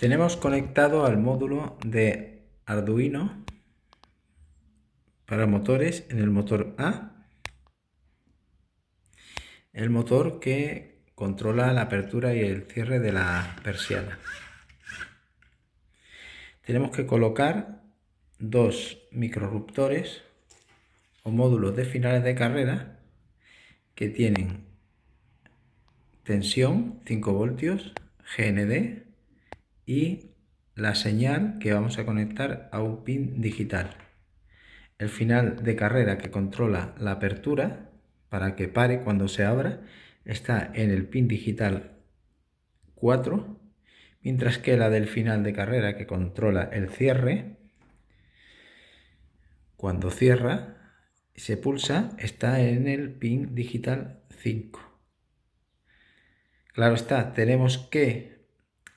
Tenemos conectado al módulo de Arduino para motores en el motor A, el motor que controla la apertura y el cierre de la persiana. Tenemos que colocar dos microruptores o módulos de finales de carrera que tienen tensión 5 voltios, GND y la señal que vamos a conectar a un pin digital. El final de carrera que controla la apertura para que pare cuando se abra está en el pin digital 4, mientras que la del final de carrera que controla el cierre, cuando cierra y se pulsa, está en el pin digital 5. Claro está, tenemos que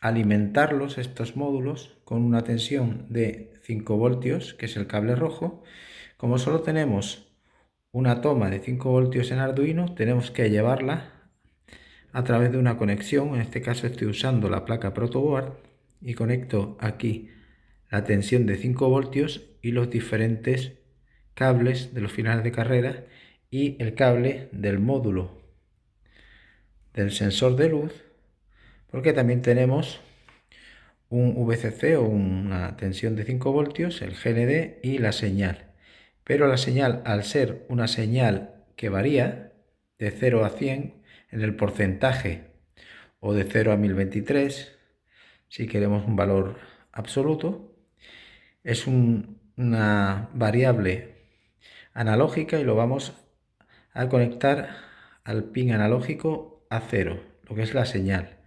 alimentarlos, estos módulos, con una tensión de 5 voltios, que es el cable rojo. Como solo tenemos una toma de 5 voltios en Arduino, tenemos que llevarla a través de una conexión. En este caso estoy usando la placa protoboard y conecto aquí la tensión de 5 voltios y los diferentes cables de los finales de carrera y el cable del módulo del sensor de luz, porque también tenemos un VCC o una tensión de 5 voltios, el GND y la señal. Pero la señal, al ser una señal que varía de 0 a 100 en el porcentaje o de 0 a 1023, si queremos un valor absoluto, es una variable analógica y lo vamos a conectar al pin analógico A0, lo que es la señal,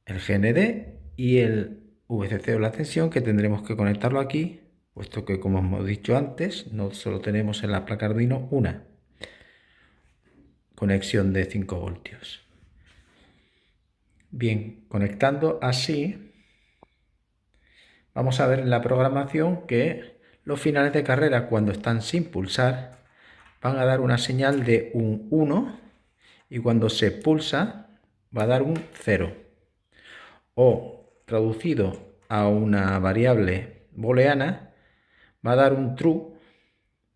el GND y el VCC o la tensión, que tendremos que conectarlo aquí, puesto que, como hemos dicho antes, no solo tenemos en la placa Arduino una conexión de 5 voltios. Bien, conectando así, vamos a ver en la programación que los finales de carrera, cuando están sin pulsar, van a dar una señal de un 1 y cuando se pulsa va a dar un 0. O, traducido a una variable booleana, va a dar un true,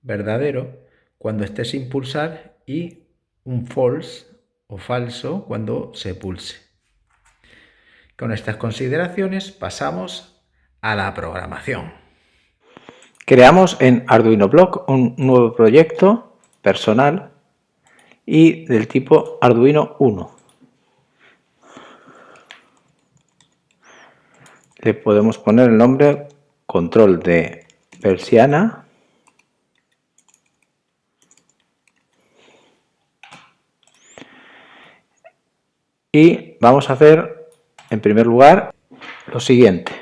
verdadero, cuando esté sin pulsar y un false o falso cuando se pulse. Con estas consideraciones pasamos a la programación. Creamos en Arduino Block un nuevo proyecto personal y del tipo Arduino 1. Le podemos poner el nombre control de persiana y vamos a hacer en primer lugar lo siguiente.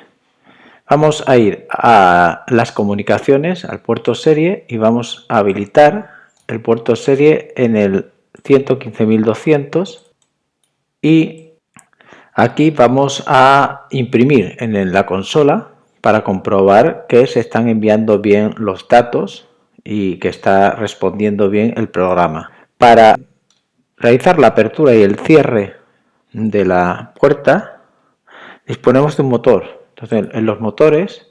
Vamos a ir a las comunicaciones, al puerto serie, y vamos a habilitar el puerto serie en el 115200 y aquí vamos a imprimir en la consola para comprobar que se están enviando bien los datos y que está respondiendo bien el programa. Para realizar la apertura y el cierre de la puerta disponemos de un motor. Entonces, en los motores,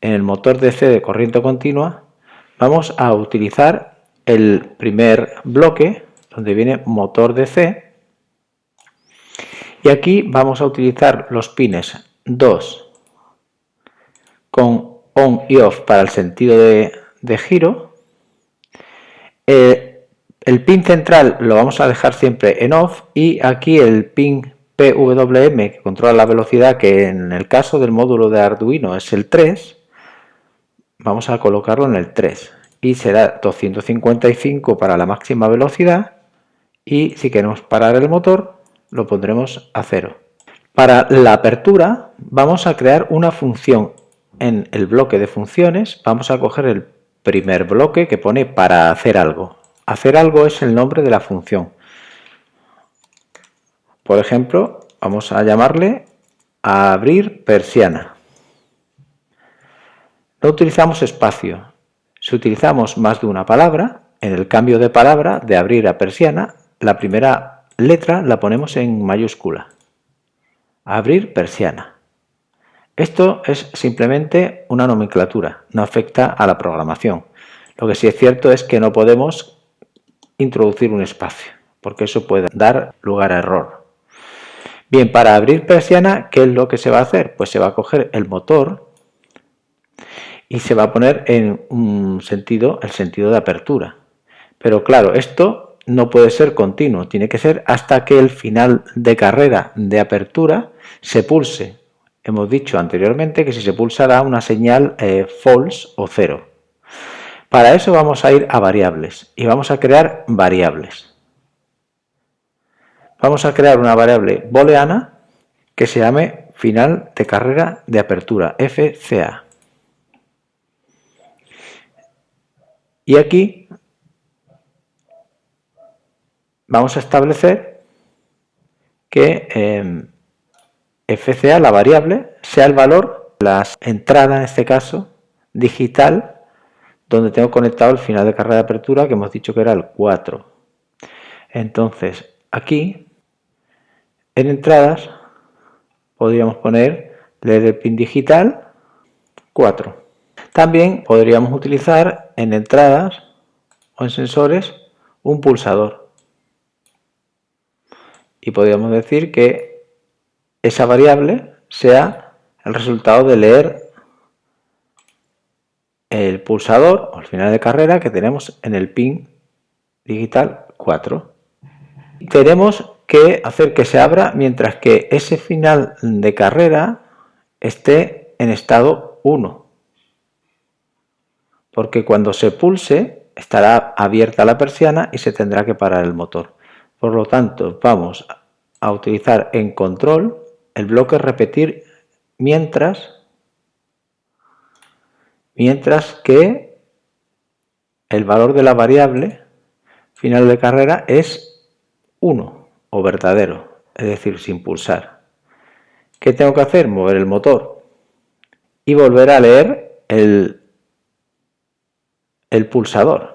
en el motor DC de corriente continua, vamos a utilizar el primer bloque donde viene motor DC y aquí vamos a utilizar los pines 2 con on y off para el sentido de giro. El pin central lo vamos a dejar siempre en off y aquí el pin PWM que controla la velocidad, que en el caso del módulo de Arduino es el 3, vamos a colocarlo en el 3 y será 255 para la máxima velocidad y si queremos parar el motor lo pondremos a 0. Para la apertura vamos a crear una función en el bloque de funciones. Vamos a coger el primer bloque que pone para hacer algo. Hacer algo es el nombre de la función. Por ejemplo, vamos a llamarle a abrir persiana. No utilizamos espacio. Si utilizamos más de una palabra, en el cambio de palabra de abrir a persiana, la primera letra la ponemos en mayúscula. Abrir persiana. Esto es simplemente una nomenclatura, no afecta a la programación. Lo que sí es cierto es que no podemos introducir un espacio, porque eso puede dar lugar a error. Bien, para abrir persiana, ¿qué es lo que se va a hacer? Pues se va a coger el motor y se va a poner en un sentido, el sentido de apertura. Pero claro, esto no puede ser continuo, tiene que ser hasta que el final de carrera de apertura se pulse. Hemos dicho anteriormente que si se pulsa da una señal false o 0. Para eso vamos a ir a variables y vamos a crear variables. Vamos a crear una variable booleana que se llame final de carrera de apertura, FCA. Y aquí vamos a establecer que FCA, la variable, sea el valor, las entradas en este caso, digital, donde tengo conectado el final de carrera de apertura, que hemos dicho que era el 4. Entonces, aquí, en entradas, podríamos poner leer el pin digital 4. También podríamos utilizar en entradas o en sensores un pulsador. Y podríamos decir que esa variable sea el resultado de leer el pulsador o el final de carrera que tenemos en el pin digital 4. Tenemos que hacer que se abra mientras que ese final de carrera esté en estado 1. Porque cuando se pulse estará abierta la persiana y se tendrá que parar el motor. Por lo tanto, vamos a utilizar en control el bloque repetir mientras que el valor de la variable final de carrera es 1 o verdadero, es decir, sin pulsar. ¿Qué tengo que hacer? Mover el motor y volver a leer el pulsador.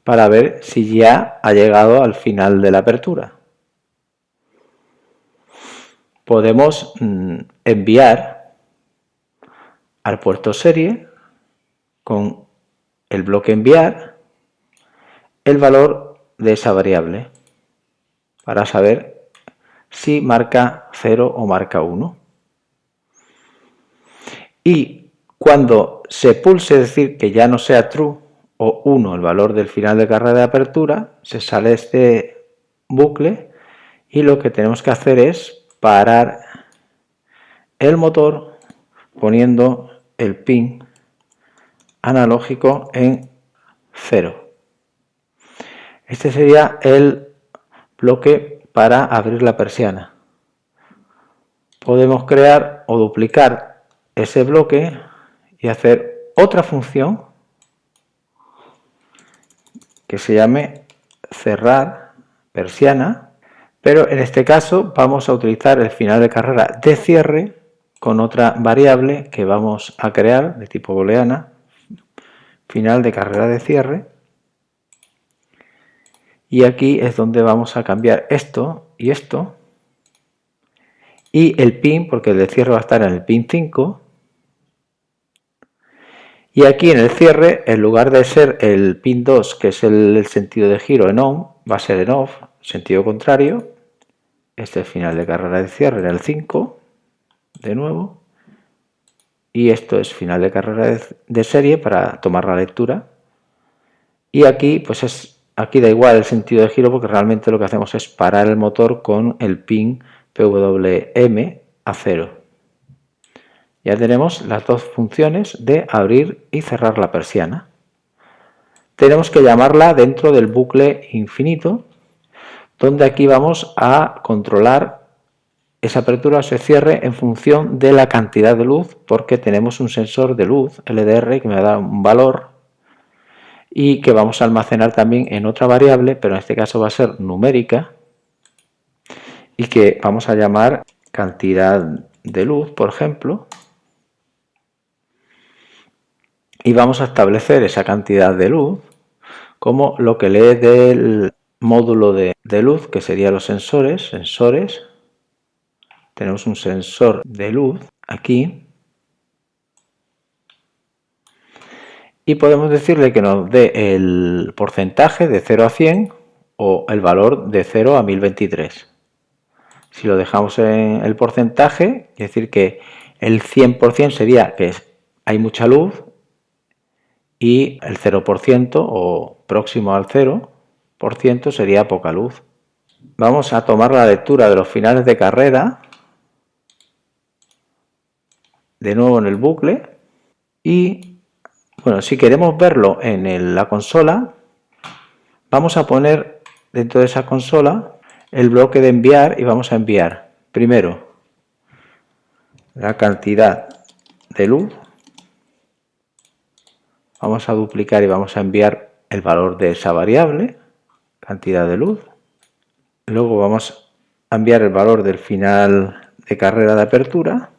Para ver si ya ha llegado al final de la apertura. Podemos enviar al puerto serie con el bloque enviar el valor de esa variable para saber si marca 0 o marca 1. Y cuando se pulse, es decir, que ya no sea true o 1 el valor del final de carrera de apertura, se sale de este bucle y lo que tenemos que hacer es parar el motor poniendo el pin analógico en 0. Este sería el bloque para abrir la persiana. Podemos crear o duplicar ese bloque y hacer otra función que se llame cerrar persiana, pero en este caso vamos a utilizar el final de carrera de cierre con otra variable que vamos a crear de tipo booleana, final de carrera de cierre, y aquí es donde vamos a cambiar esto y esto, y el pin, porque el de cierre va a estar en el pin 5, y aquí en el cierre, en lugar de ser el pin 2, que es el sentido de giro en on, va a ser en off, sentido contrario. Este es el final de carrera de cierre en el 5, de nuevo. Y esto es final de carrera de serie para tomar la lectura. Y aquí, pues aquí da igual el sentido de giro porque realmente lo que hacemos es parar el motor con el pin PWM a 0. Ya tenemos las dos funciones de abrir y cerrar la persiana. Tenemos que llamarla dentro del bucle infinito, donde aquí vamos a controlar esa apertura o ese cierre en función de la cantidad de luz, porque tenemos un sensor de luz, LDR, que me da un valor y que vamos a almacenar también en otra variable, pero en este caso va a ser numérica, y que vamos a llamar cantidad de luz, por ejemplo, y vamos a establecer esa cantidad de luz como lo que lee del módulo de luz, que serían los sensores. Tenemos un sensor de luz aquí. Y podemos decirle que nos dé el porcentaje de 0 a 100 o el valor de 0 a 1023. Si lo dejamos en el porcentaje, es decir que el 100% sería que hay mucha luz y el 0% o próximo al 0% sería poca luz. Vamos a tomar la lectura de los finales de carrera, de nuevo en el bucle, y bueno, si queremos verlo en la consola, vamos a poner dentro de esa consola el bloque de enviar y vamos a enviar primero la cantidad de luz. Vamos a duplicar y vamos a enviar el valor de esa variable, cantidad de luz. Luego vamos a enviar el valor del final de carrera de apertura.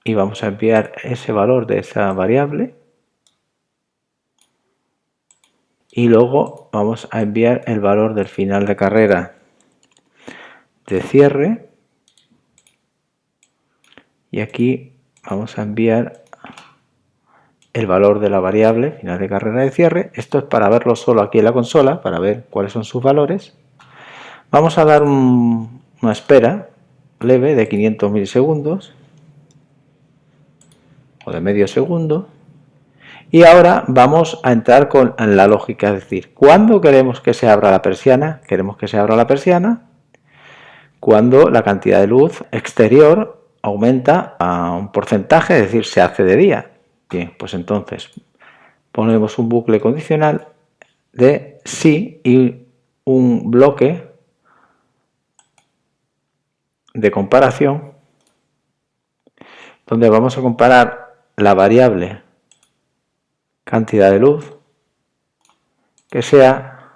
Y vamos a enviar ese valor de esa variable. Y luego vamos a enviar el valor del final de carrera de cierre. Y aquí vamos a enviar el valor de la variable final de carrera de cierre. Esto es para verlo solo aquí en la consola, para ver cuáles son sus valores. Vamos a dar una espera leve de 500 milisegundos o de medio segundo. Y ahora vamos a entrar con la lógica, es decir, ¿cuándo queremos que se abra la persiana? Queremos que se abra la persiana cuando la cantidad de luz exterior aumenta a un porcentaje, es decir, se hace de día. Bien, pues entonces ponemos un bucle condicional de sí y un bloque de comparación donde vamos a comparar la variable cantidad de luz que sea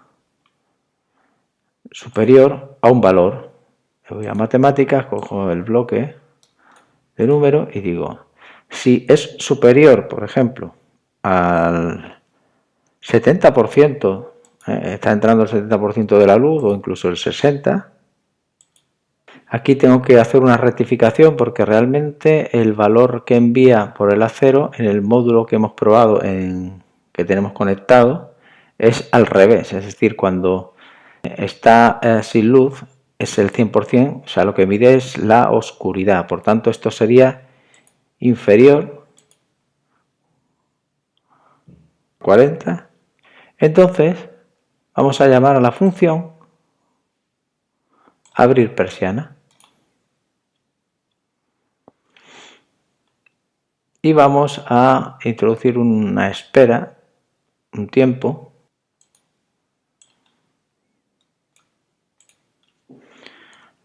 superior a un valor. Voy a matemáticas, cojo el bloque de número y digo, si es superior, por ejemplo, al 70%, está entrando el 70% de la luz o incluso el 60%, aquí tengo que hacer una rectificación porque realmente el valor que envía por el acero en el módulo que hemos probado, que tenemos conectado, es al revés, es decir, cuando está sin luz es el 100%, o sea, lo que mide es la oscuridad, por tanto esto sería inferior 40. Entonces vamos a llamar a la función abrir persiana y vamos a introducir una espera, un tiempo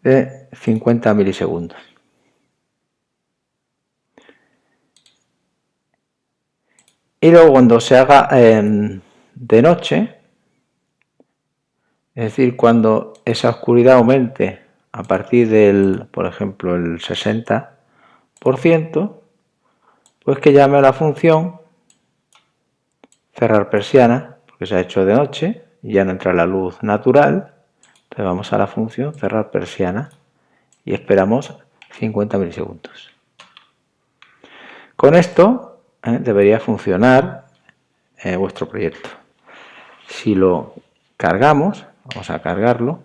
de 50 milisegundos. Y luego cuando se haga de noche, es decir, cuando esa oscuridad aumente a partir del, por ejemplo, el 60%, pues que llame a la función cerrar persiana, porque se ha hecho de noche y ya no entra la luz natural. Entonces vamos a la función cerrar persiana y esperamos 50 milisegundos. Con esto debería funcionar vuestro proyecto. Si lo cargamos, vamos a cargarlo.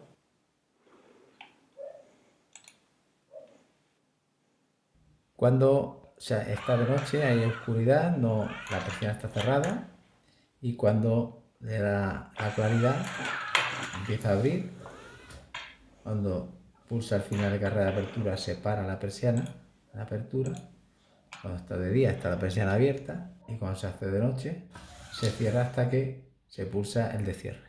Cuando está de noche, hay oscuridad, la persiana está cerrada, y cuando le da la claridad empieza a abrir. Cuando pulsa el final de carrera de apertura se para la persiana, la apertura. Cuando está de día está la persiana abierta y cuando se hace de noche se cierra hasta que se pulsa el de cierre.